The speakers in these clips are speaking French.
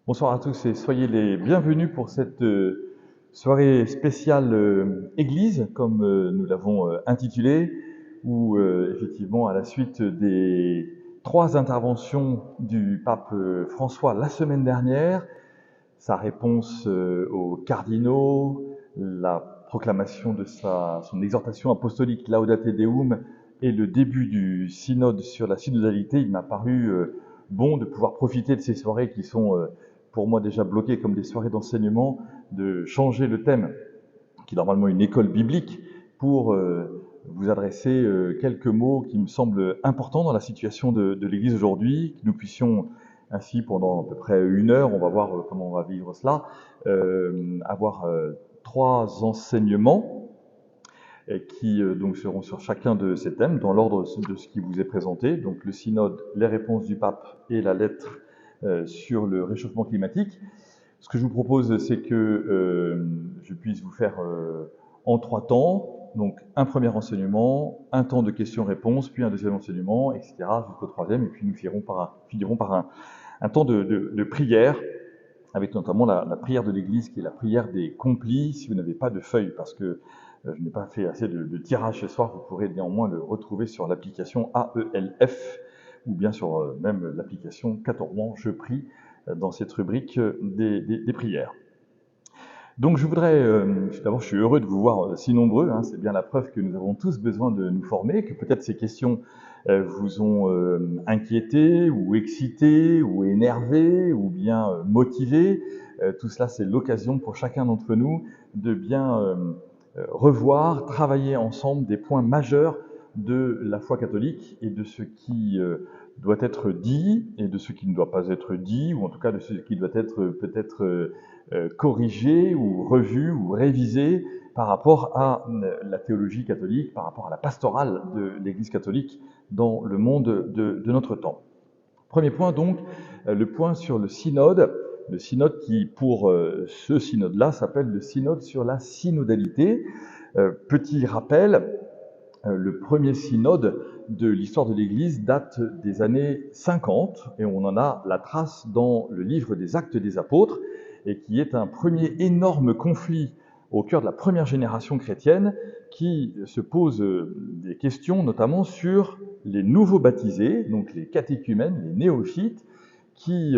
Bonsoir à tous et soyez les bienvenus pour cette soirée spéciale Église, comme nous l'avons intitulée, où effectivement, à la suite des 3 interventions du pape François la semaine dernière, sa réponse aux cardinaux, la proclamation de son exhortation apostolique Laudate Deum et le début du synode sur la synodalité, il m'a paru bon de pouvoir profiter de ces soirées qui sont pour moi déjà bloquées comme des soirées d'enseignement, de changer le thème, qui est normalement une école biblique, pour vous adresser quelques mots qui me semblent importants dans la situation de l'Église aujourd'hui, que nous puissions ainsi pendant à peu près 1 heure, on va voir comment on va vivre cela, avoir 3 enseignements qui donc seront sur chacun de ces thèmes, dans l'ordre de ce qui vous est présenté, donc le synode, les réponses du pape et la lettre sur le réchauffement climatique. Ce que je vous propose, c'est que je puisse vous faire en 3 temps, donc un premier enseignement, un temps de questions-réponses, puis un deuxième enseignement, etc., jusqu'au 3e, et puis nous finirons par un temps de prière, avec notamment la prière de l'Église, qui est la prière des complis, si vous n'avez pas de feuilles, parce que je n'ai pas fait assez de tirage ce soir, vous pourrez néanmoins le retrouver sur l'application AELF, ou bien sur même l'application 14 Je prie, dans cette rubrique des prières. Donc je voudrais, d'abord je suis heureux de vous voir si nombreux, hein, c'est bien la preuve que nous avons tous besoin de nous former, que peut-être ces questions vous ont inquiété, ou excité, ou énervé, ou bien motivé. Tout cela, c'est l'occasion pour chacun d'entre nous de bien revoir, travailler ensemble des points majeurs de la foi catholique et de ce qui doit être dit et de ce qui ne doit pas être dit, ou en tout cas de ce qui doit être peut-être corrigé ou revu ou révisé par rapport à la théologie catholique, par rapport à la pastorale de l'Église catholique dans le monde de notre temps. Premier point donc, le point sur le synode qui pour ce synode-là s'appelle le synode sur la synodalité. Petit rappel, le premier synode de l'histoire de l'Église date des années 50 et on en a la trace dans le livre des Actes des Apôtres et qui est un premier énorme conflit au cœur de la première génération chrétienne qui se pose des questions notamment sur les nouveaux baptisés, donc les catéchumènes, les néophytes, qui,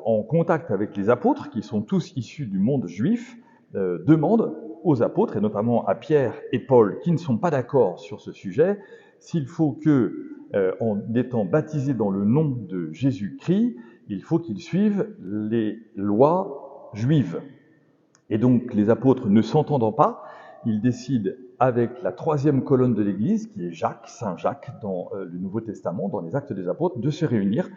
en contact avec les apôtres, qui sont tous issus du monde juif, demandent aux apôtres, et notamment à Pierre et Paul, qui ne sont pas d'accord sur ce sujet, s'il faut que, en étant baptisés dans le nom de Jésus-Christ, il faut qu'ils suivent les lois juives. Et donc, les apôtres ne s'entendant pas, ils décident, avec la 3e colonne de l'Église, qui est Jacques, Saint Jacques, dans le Nouveau Testament, dans les Actes des Apôtres, de se réunir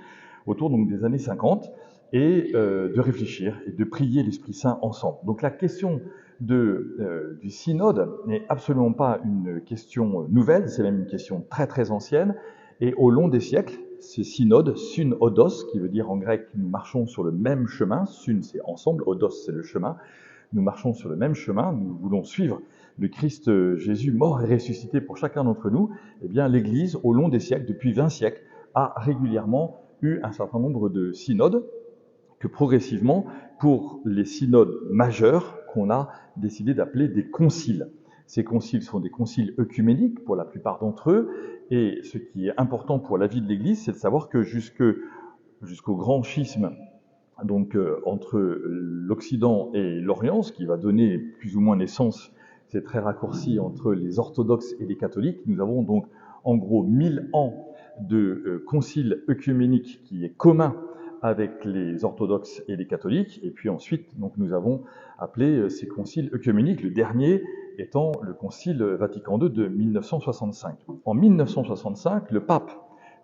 autour donc des années 50 et de réfléchir et de prier l'Esprit Saint ensemble. Donc la question du synode n'est absolument pas une question nouvelle, c'est même une question très très ancienne, et au long des siècles, ces synodes, synodos, qui veut dire en grec nous marchons sur le même chemin, syn c'est ensemble, odos c'est le chemin, nous marchons sur le même chemin, nous voulons suivre le Christ Jésus mort et ressuscité pour chacun d'entre nous, eh bien l'Église, au long des siècles, depuis 20 siècles, a régulièrement eu un certain nombre de synodes que progressivement, pour les synodes majeurs, qu'on a décidé d'appeler des conciles. Ces conciles sont des conciles œcuméniques pour la plupart d'entre eux, et ce qui est important pour la vie de l'Église, c'est de savoir que jusqu'au grand schisme donc entre l'Occident et l'Orient, ce qui va donner plus ou moins naissance, c'est très raccourci, entre les orthodoxes et les catholiques. Nous avons donc en gros 1000 ans de concile œcuménique qui est commun avec les orthodoxes et les catholiques, et puis ensuite donc, nous avons appelé ces conciles œcuméniques, le dernier étant le concile Vatican II de 1965. En 1965, le pape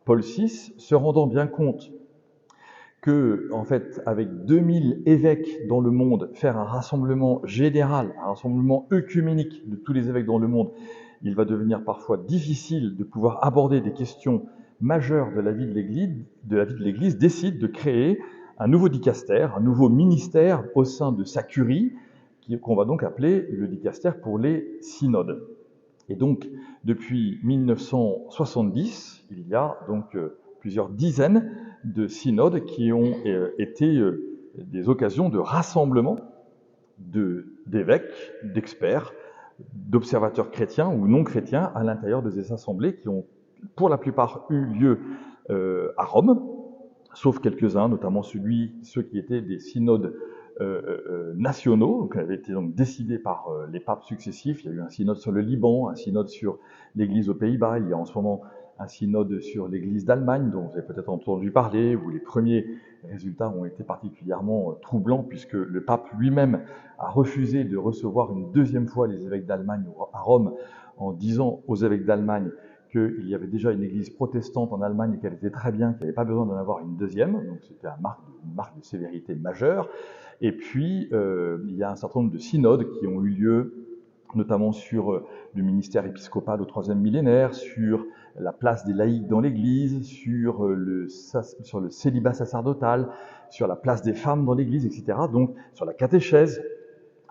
Paul VI, se rendant bien compte que, en fait, avec 2000 évêques dans le monde, faire un rassemblement général, un rassemblement œcuménique de tous les évêques dans le monde, il va devenir parfois difficile de pouvoir aborder des questions majeures de la vie de l'Église, décide de créer un nouveau dicaster, un nouveau ministère au sein de sa curie, qu'on va donc appeler le dicaster pour les synodes. Et donc, depuis 1970, il y a donc plusieurs dizaines de synodes qui ont été des occasions de rassemblement d'évêques, d'experts, d'observateurs chrétiens ou non chrétiens à l'intérieur de ces assemblées qui ont pour la plupart eu lieu à Rome, sauf quelques-uns, notamment ceux qui étaient des synodes nationaux, qui avaient été donc décidés par les papes successifs. Il y a eu un synode sur le Liban, un synode sur l'Église aux Pays-Bas, il y a en ce moment un synode sur l'Église d'Allemagne, dont vous avez peut-être entendu parler, où les premiers résultats ont été particulièrement troublants, puisque le pape lui-même a refusé de recevoir une deuxième fois les évêques d'Allemagne à Rome, en disant aux évêques d'Allemagne qu'il y avait déjà une église protestante en Allemagne et qu'elle était très bien, qu'il n'y avait pas besoin d'en avoir une deuxième, donc c'était une marque de sévérité majeure. Et puis, il y a un certain nombre de synodes qui ont eu lieu, notamment sur le ministère épiscopal au IIIe millénaire, sur la place des laïcs dans l'Église, sur le célibat sacerdotal, sur la place des femmes dans l'Église, etc. Donc, sur la catéchèse.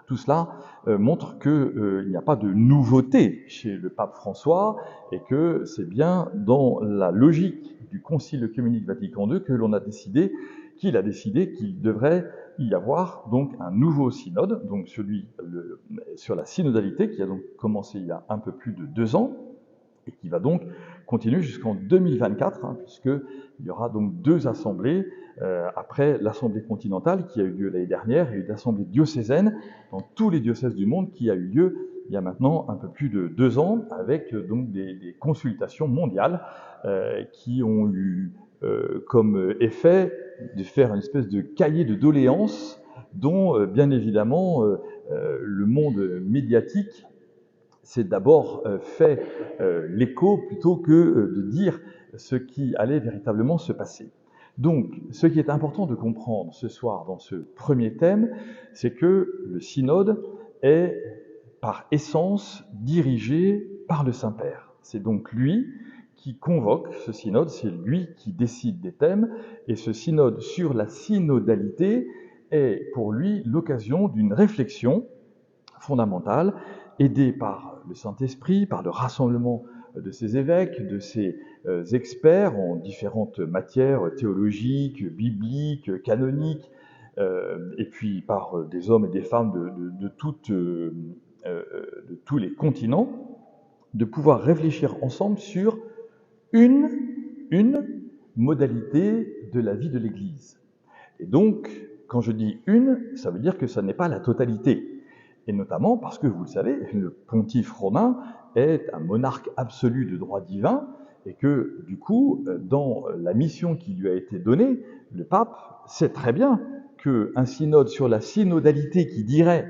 Tout cela montre qu'il n'y a pas de nouveauté chez le pape François et que c'est bien dans la logique du Concile œcuménique Vatican II que l'on a décidé qu'il devrait y avoir donc un nouveau synode, donc celui sur la synodalité qui a donc commencé il y a un peu plus de 2 ans et qui va donc continuer jusqu'en 2024, puisqu'il y aura donc 2 assemblées après l'Assemblée continentale qui a eu lieu l'année dernière et une assemblée diocésaine dans tous les diocèses du monde qui a eu lieu il y a maintenant un peu plus de 2 ans, avec donc des consultations mondiales qui ont eu comme effet de faire une espèce de cahier de doléances dont, bien évidemment, le monde médiatique s'est d'abord fait l'écho plutôt que de dire ce qui allait véritablement se passer. Donc, ce qui est important de comprendre ce soir dans ce premier thème, c'est que le synode est par essence dirigé par le Saint-Père. C'est donc lui qui convoque ce synode, c'est lui qui décide des thèmes, et ce synode sur la synodalité est pour lui l'occasion d'une réflexion fondamentale, aidée par le Saint-Esprit, par le rassemblement de ces évêques, de ces experts en différentes matières théologiques, bibliques, canoniques, et puis par des hommes et des femmes de tous les continents, de pouvoir réfléchir ensemble sur une modalité de la vie de l'Église. Et donc, quand je dis une, ça veut dire que ça n'est pas la totalité. Et notamment parce que, vous le savez, le pontife romain est un monarque absolu de droit divin, et que, du coup, dans la mission qui lui a été donnée, le pape sait très bien qu'un synode sur la synodalité qui dirait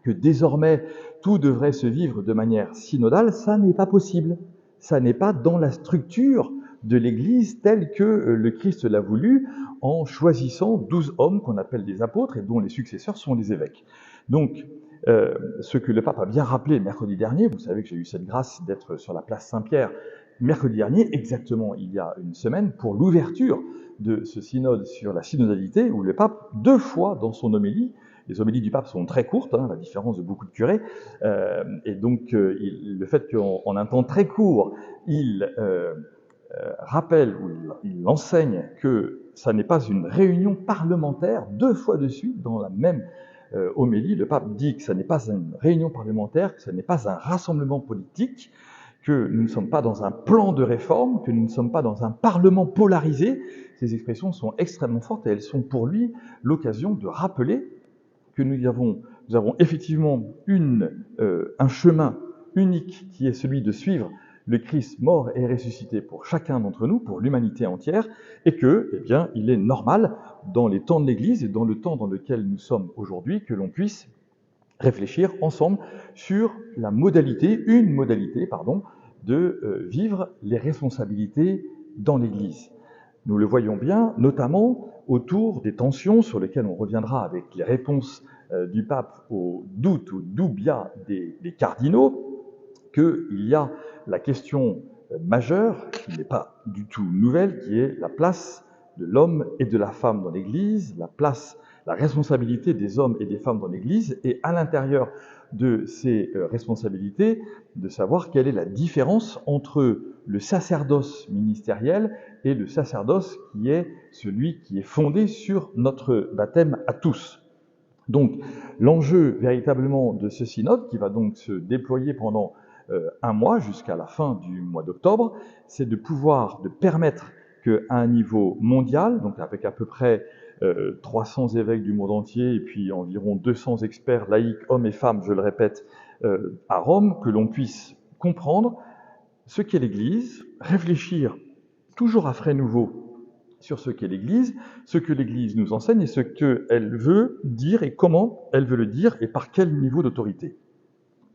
que désormais tout devrait se vivre de manière synodale, ça n'est pas possible. Ça n'est pas dans la structure de l'Église telle que le Christ l'a voulu, en choisissant 12 hommes qu'on appelle des apôtres et dont les successeurs sont les évêques. Donc, ce que le pape a bien rappelé mercredi dernier, vous savez que j'ai eu cette grâce d'être sur la place Saint-Pierre mercredi dernier, exactement il y a une semaine, pour l'ouverture de ce synode sur la synodalité, où le pape, 2 fois dans son homélie, les homélies du pape sont très courtes, à la différence de beaucoup de curés, et donc le fait qu'en un temps très court, il rappelle, ou il enseigne que ça n'est pas une réunion parlementaire, 2 fois de suite dans la même homélie, le pape dit que ça n'est pas une réunion parlementaire, que ce n'est pas un rassemblement politique, que nous ne sommes pas dans un plan de réforme, que nous ne sommes pas dans un parlement polarisé. Ces expressions sont extrêmement fortes et elles sont pour lui l'occasion de rappeler que nous avons effectivement un chemin unique qui est celui de suivre le Christ mort et ressuscité pour chacun d'entre nous, pour l'humanité entière, et que, eh bien, il est normal, dans les temps de l'Église et dans le temps dans lequel nous sommes aujourd'hui, que l'on puisse réfléchir ensemble sur une modalité, de vivre les responsabilités dans l'Église. Nous le voyons bien, notamment autour des tensions sur lesquelles on reviendra avec les réponses du pape aux doutes, aux dubia des cardinaux, qu'il y a la question majeure, qui n'est pas du tout nouvelle, qui est la place de l'homme et de la femme dans l'Église, la place la responsabilité des hommes et des femmes dans l'Église, et à l'intérieur de ces responsabilités, de savoir quelle est la différence entre le sacerdoce ministériel et le sacerdoce qui est celui qui est fondé sur notre baptême à tous. Donc, l'enjeu véritablement de ce synode, qui va donc se déployer pendant un mois jusqu'à la fin du mois d'octobre, c'est de permettre qu'à un niveau mondial, donc avec à peu près 300 évêques du monde entier et puis environ 200 experts laïcs, hommes et femmes, je le répète, à Rome, que l'on puisse comprendre ce qu'est l'Église, réfléchir toujours à frais nouveaux sur ce qu'est l'Église, ce que l'Église nous enseigne et ce qu'elle veut dire et comment elle veut le dire et par quel niveau d'autorité.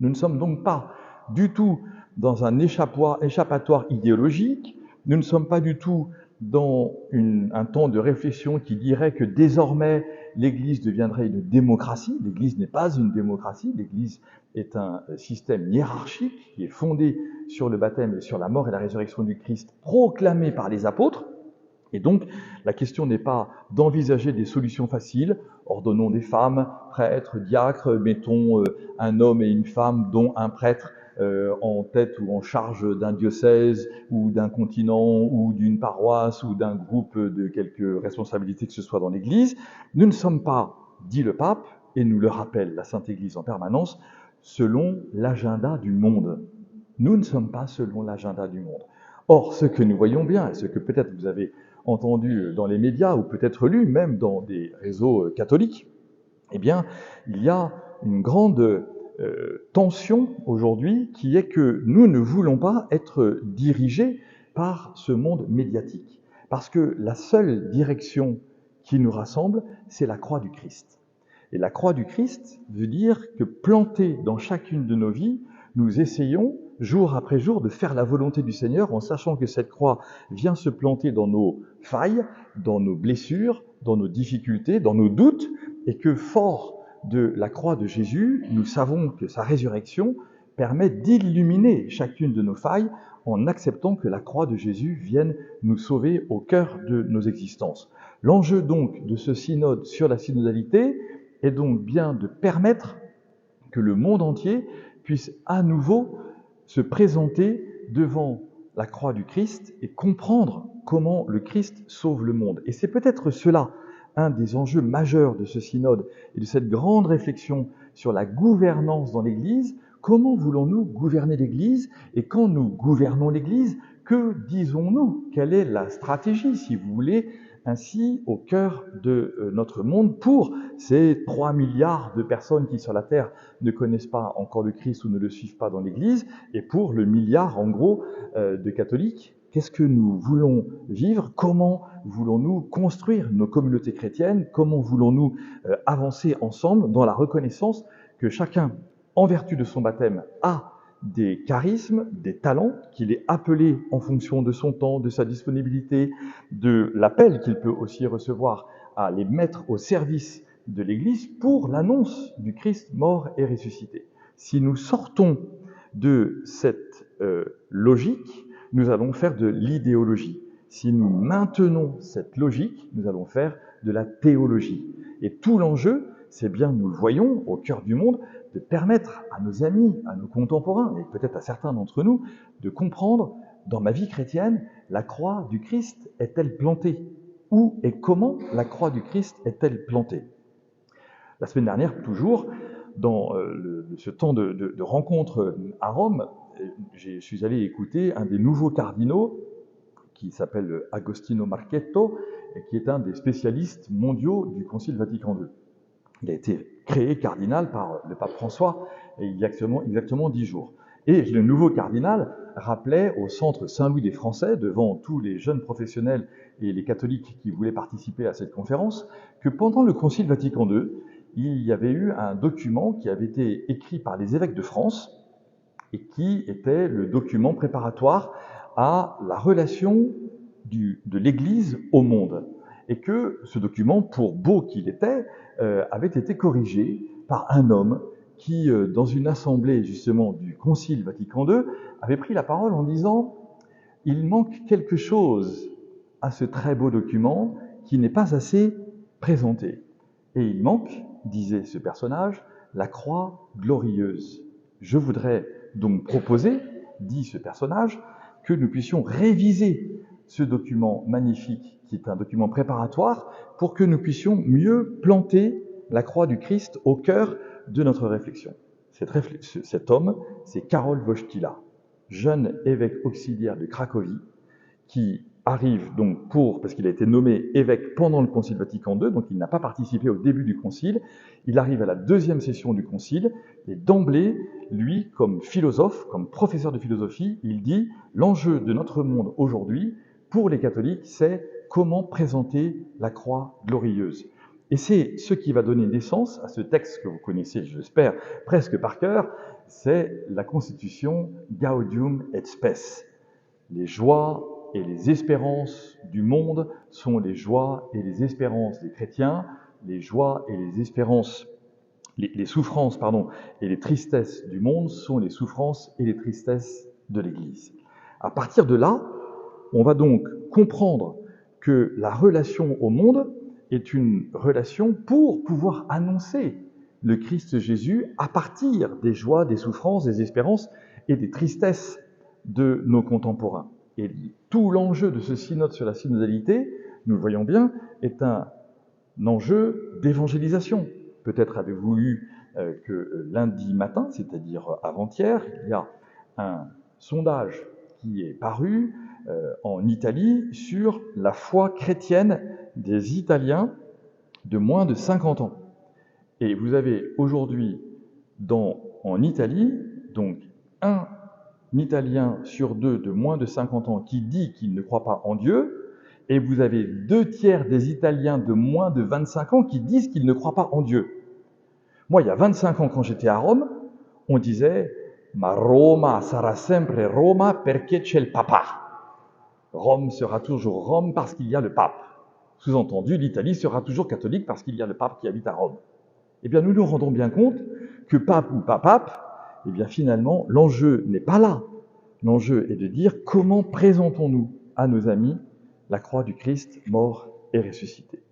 Nous ne sommes donc pas du tout dans un échappatoire idéologique, nous ne sommes pas du tout dans un temps de réflexion qui dirait que désormais l'Église deviendrait une démocratie. L'Église n'est pas une démocratie, l'Église est un système hiérarchique qui est fondé sur le baptême et sur la mort et la résurrection du Christ proclamé par les apôtres. Et donc, la question n'est pas d'envisager des solutions faciles, ordonnons des femmes, prêtres, diacres, mettons un homme et une femme, dont un prêtre en tête ou en charge d'un diocèse ou d'un continent ou d'une paroisse ou d'un groupe de quelques responsabilités que ce soit dans l'Église. Nous ne sommes pas, dit le pape, et nous le rappelle la Sainte Église en permanence, selon l'agenda du monde. Nous ne sommes pas selon l'agenda du monde. Or, ce que nous voyons bien, et ce que peut-être vous avez entendu dans les médias ou peut-être lu même dans des réseaux catholiques, eh bien, il y a une grande tension aujourd'hui qui est que nous ne voulons pas être dirigés par ce monde médiatique. Parce que la seule direction qui nous rassemble, c'est la croix du Christ. Et la croix du Christ veut dire que plantée dans chacune de nos vies, nous essayons jour après jour de faire la volonté du Seigneur en sachant que cette croix vient se planter dans nos failles, dans nos blessures, dans nos difficultés, dans nos doutes, et que fort de la croix de Jésus, nous savons que sa résurrection permet d'illuminer chacune de nos failles en acceptant que la croix de Jésus vienne nous sauver au cœur de nos existences. L'enjeu donc de ce synode sur la synodalité est donc bien de permettre que le monde entier puisse à nouveau se présenter devant la croix du Christ et comprendre comment le Christ sauve le monde. Et c'est peut-être cela, un des enjeux majeurs de ce synode et de cette grande réflexion sur la gouvernance dans l'Église. Comment voulons-nous gouverner l'Église? Et quand nous gouvernons l'Église, que disons-nous? Quelle est la stratégie, si vous voulez, ainsi au cœur de notre monde pour ces 3 milliards de personnes qui sur la Terre ne connaissent pas encore le Christ ou ne le suivent pas dans l'Église, et pour le milliard en gros de catholiques? Qu'est-ce que nous voulons vivre? Comment voulons-nous construire nos communautés chrétiennes? Comment voulons-nous avancer ensemble dans la reconnaissance que chacun, en vertu de son baptême, a des charismes, des talents, qu'il est appelé en fonction de son temps, de sa disponibilité, de l'appel qu'il peut aussi recevoir à les mettre au service de l'Église pour l'annonce du Christ mort et ressuscité. Si nous sortons de cette logique, nous allons faire de l'idéologie. Si nous maintenons cette logique, nous allons faire de la théologie. Et tout l'enjeu, c'est bien, nous le voyons, au cœur du monde, de permettre à nos amis, à nos contemporains, et peut-être à certains d'entre nous, de comprendre, dans ma vie chrétienne, la croix du Christ est-elle plantée? Où et comment la croix du Christ est-elle plantée? La semaine dernière, toujours, dans ce temps de rencontre à Rome, je suis allé écouter un des nouveaux cardinaux, qui s'appelle Agostino Marchetto, et qui est un des spécialistes mondiaux du Concile Vatican II. Il a été créé cardinal par le pape François il y a exactement 10 jours. Et le nouveau cardinal rappelait au centre Saint-Louis des Français, devant tous les jeunes professionnels et les catholiques qui voulaient participer à cette conférence, que pendant le Concile Vatican II, il y avait eu un document qui avait été écrit par les évêques de France et qui était le document préparatoire à la relation de l'Église au monde. Et que ce document, pour beau qu'il était, avait été corrigé par un homme qui, dans une assemblée justement du Concile Vatican II, avait pris la parole en disant « Il manque quelque chose à ce très beau document qui n'est pas assez présenté. Et il manque, disait ce personnage, la croix glorieuse. Je voudrais donc proposer, dit ce personnage, que nous puissions réviser ce document magnifique, qui est un document préparatoire, pour que nous puissions mieux planter la croix du Christ au cœur de notre réflexion. Cet homme, c'est Karol Wojtyla, jeune évêque auxiliaire de Cracovie, qui arrive donc parce qu'il a été nommé évêque pendant le Concile Vatican II, donc il n'a pas participé au début du Concile, il arrive à la deuxième session du Concile, et d'emblée, lui, comme philosophe, comme professeur de philosophie, il dit « L'enjeu de notre monde aujourd'hui, pour les catholiques, c'est comment présenter la croix glorieuse ». Et c'est ce qui va donner naissance à ce texte que vous connaissez, je l'espère, presque par cœur, c'est la Constitution Gaudium et Spes. Les joies et les espérances du monde sont les joies et les espérances des chrétiens, les joies et les espérances, les souffrances, et les tristesses du monde sont les souffrances et les tristesses de l'Église. À partir de là, on va donc comprendre que la relation au monde est une relation pour pouvoir annoncer le Christ Jésus à partir des joies, des souffrances, des espérances et des tristesses de nos contemporains. Et tout l'enjeu de ce synode sur la synodalité, nous le voyons bien, est un enjeu d'évangélisation. Peut-être avez-vous lu que lundi matin, c'est-à-dire avant-hier, il y a un sondage qui est paru en Italie sur la foi chrétienne des Italiens de moins de 50 ans. Et vous avez aujourd'hui en Italie, donc un Italien sur 2 de moins de 50 ans qui dit qu'il ne croit pas en Dieu, et vous avez 2/3 des Italiens de moins de 25 ans qui disent qu'ils ne croient pas en Dieu. Moi, il y a 25 ans, quand j'étais à Rome, on disait « Ma Roma sarà sempre Roma perché c'è il Papa ». Rome sera toujours Rome parce qu'il y a le pape. Sous-entendu, l'Italie sera toujours catholique parce qu'il y a le pape qui habite à Rome. Eh bien, nous nous rendons bien compte que pape ou pas pape, eh bien, finalement, l'enjeu n'est pas là. L'enjeu est de dire comment présentons-nous à nos amis la croix du Christ mort et ressuscité.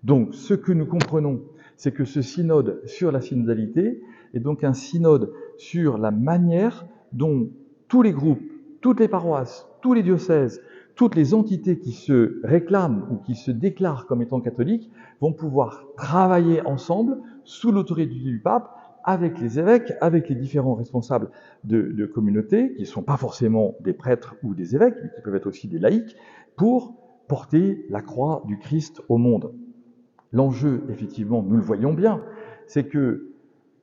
Donc, ce que nous comprenons, c'est que ce synode sur la synodalité est donc un synode sur la manière dont tous les groupes, toutes les paroisses, tous les diocèses, toutes les entités qui se réclament ou qui se déclarent comme étant catholiques vont pouvoir travailler ensemble sous l'autorité du pape, avec les évêques, avec les différents responsables de communautés, qui ne sont pas forcément des prêtres ou des évêques, mais qui peuvent être aussi des laïcs, pour porter la croix du Christ au monde. L'enjeu, effectivement, nous le voyons bien, c'est que,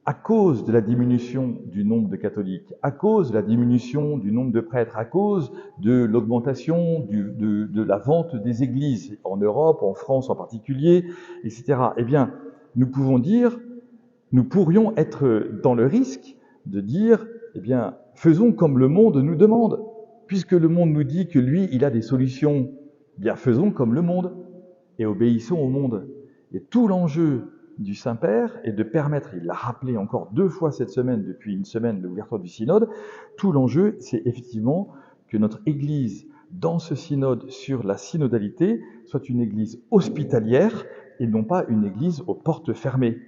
à cause de la diminution du nombre de catholiques, à cause de la diminution du nombre de prêtres, à cause de l'augmentation de la vente des églises en Europe, en France en particulier, etc., eh bien, nous pourrions être dans le risque de dire, eh bien, faisons comme le monde nous demande. Puisque le monde nous dit que lui, il a des solutions, eh bien, faisons comme le monde et obéissons au monde. Et tout l'enjeu du Saint-Père est de permettre, il l'a rappelé encore 2 fois cette semaine, depuis une semaine de l'ouverture du synode, tout l'enjeu, c'est effectivement que notre Église, dans ce synode sur la synodalité, soit une Église hospitalière et non pas une Église aux portes fermées.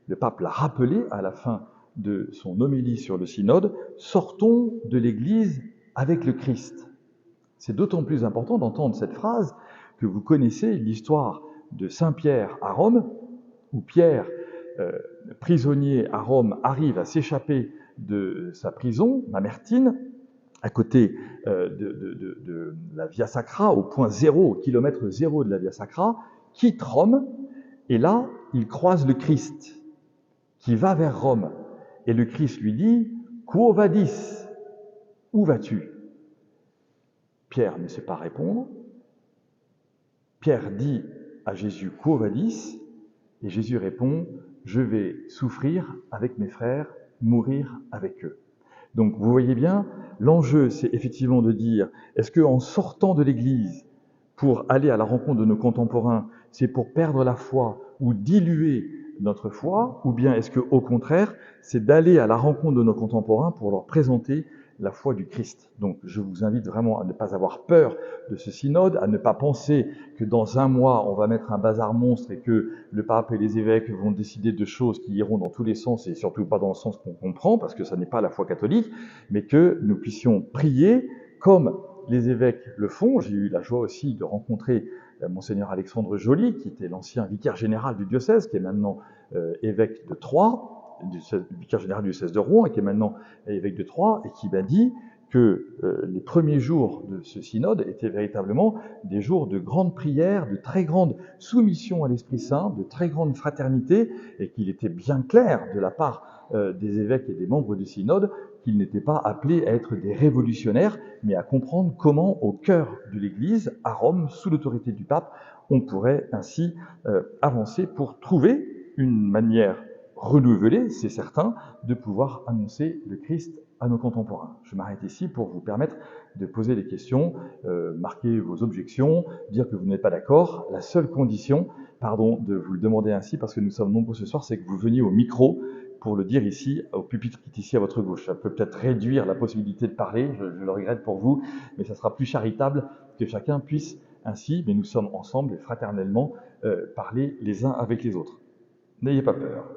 Le pape l'a rappelé à la fin de son homélie sur le synode, sortons de l'Église avec le Christ. C'est d'autant plus important d'entendre cette phrase que vous connaissez l'histoire de Saint Pierre à Rome, où Pierre, prisonnier à Rome, arrive à s'échapper de sa prison, Mamertine, à côté de la Via Sacra, au point zéro, au kilomètre zéro de la Via Sacra, quitte Rome, et là, il croise le Christ, qui va vers Rome. Et le Christ lui dit « Quo vadis » ? Où vas-tu ? Pierre ne sait pas répondre. Pierre dit à Jésus « Quo vadis ?» et Jésus répond « Je vais souffrir avec mes frères, mourir avec eux ». Donc vous voyez bien, l'enjeu c'est effectivement de dire est-ce qu'en sortant de l'Église pour aller à la rencontre de nos contemporains, c'est pour perdre la foi ou diluer notre foi, ou bien est-ce qu'au contraire, c'est d'aller à la rencontre de nos contemporains pour leur présenter la foi du Christ. Donc je vous invite vraiment à ne pas avoir peur de ce synode, à ne pas penser que dans un mois on va mettre un bazar monstre et que le pape et les évêques vont décider de choses qui iront dans tous les sens et surtout pas dans le sens qu'on comprend, parce que ça n'est pas la foi catholique, mais que nous puissions prier comme les évêques le font. J'ai eu la joie aussi de rencontrer Monseigneur Alexandre Joly, qui était l'ancien vicaire général du diocèse, qui est maintenant évêque de Troyes, vicaire général du diocèse de Rouen, et qui est maintenant évêque de Troyes, et qui m'a dit que les premiers jours de ce synode étaient véritablement des jours de grande prière, de très grande soumission à l'Esprit Saint, de très grande fraternité, et qu'il était bien clair de la part des évêques et des membres du synode qu'ils n'étaient pas appelés à être des révolutionnaires, mais à comprendre comment, au cœur de l'Église, à Rome, sous l'autorité du pape, on pourrait ainsi avancer pour trouver une manière renouvelée, c'est certain, de pouvoir annoncer le Christ à nos contemporains. Je m'arrête ici pour vous permettre de poser des questions, marquer vos objections, dire que vous n'êtes pas d'accord. La seule condition, pardon de vous le demander ainsi, parce que nous sommes nombreux ce soir, c'est que vous veniez au micro pour le dire ici, au pupitre qui est ici à votre gauche. Ça peut peut-être réduire la possibilité de parler, je le regrette pour vous, mais ça sera plus charitable que chacun puisse ainsi, mais nous sommes ensemble et fraternellement, parler les uns avec les autres. N'ayez pas peur.